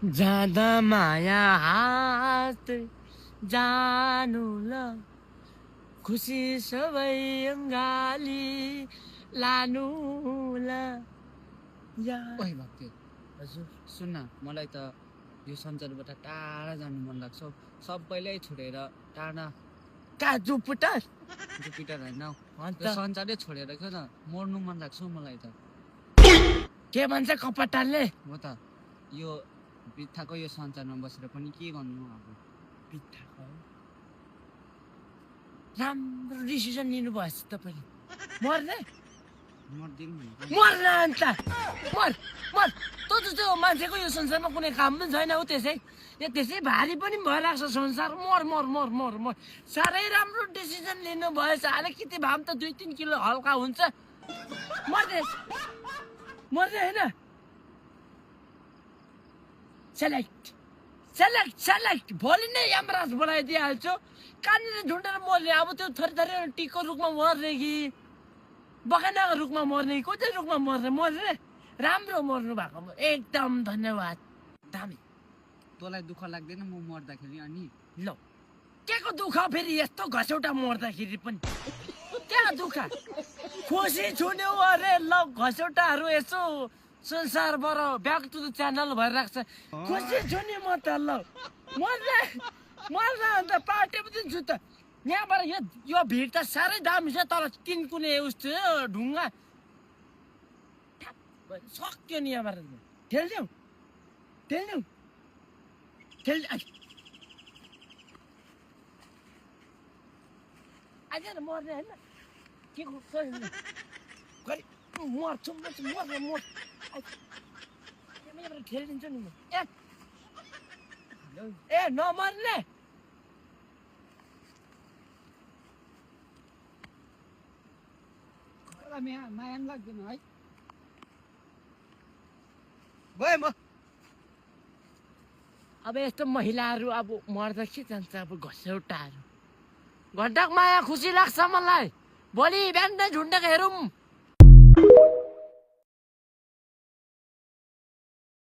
जाँदा माया हात जानु ल खुसी सबै अङ्गाली लानु ल ओइ भक्ति हजुर सुन न मलाई त यो संसारबाट टाढा जानु मन लाग्छ सबैलाई छोडेर टाढा कहाँ जुपिटर जुपिटर होइन हौ। अन्त यो संसारै छोडेर क्या त मर्नु मन लाग्छ हौ मलाई त के भन्छ कपटालले हो त यो बित्थाको यो संसारमा बसेर पनि के गर्नु अब बित्थाको राम्रो डिसिजन लिनु भएछ तपाईँले मर्ने मर्दिनु भनेको मर्न अन्त मर मर तँ जस्तो मान्छेको यो संसारमा कुनै काम पनि छैन हो त्यसै यो त्यसै भारी पनि भइरहेको छ संसार मर मर मर मर मर साह्रै राम्रो डिसिजन लिनु भएछ अलिकति भए त 2-3 किलो हल्का हुन्छ मर्ने मर्ने होइन सेलेक्ट सेलेक्ट सेलेक्ट भोलि नै यमराज बोलाइदिइहाल्छु कहाँनिर ढुन्डेर मर्ने अब त्यो थरी थरी टिकको रुखमा मर्ने कि बगानको रुखमा मर्ने कि कुन चाहिँ रुखमा मर्ने मर्ने राम्रो मर्नु भएको एकदम धन्यवाद दामी तँलाई दुःख लाग्दैन म मर्दाखेरि अनि ल के को दुःख फेरि यस्तो घसौटा मर्दाखेरि पनि क्या दुःख खुसी छुन्यौ अरे ल घसौटाहरू यसो संसारबाट ब्याक टु द च्यानल भइरहेको छ खुसी छुने म त ल मर्ने मर्ने अन्त पार्टी पनि दिन्छु त यहाँबाट यो भिड त साह्रै दामी छ तर 3 कुने उस्तो ढुङ्गा सक्यो नि यहाँबाट ठेल्देऊ ठेल्देऊ ठेल आज मर्ने होइन के गरी मर्छु मर्ने मर ठेलिदिन्छु नि म ए नमर्ने माया लाग्दैन है गएँ म अब यस्तो महिलाहरू अब मर्दा के जान्छ अब घसौटाहरू घन्टाको माया खुसी लाग्छ मलाई भोलि बिहान नै झुन्डेको हेरौँ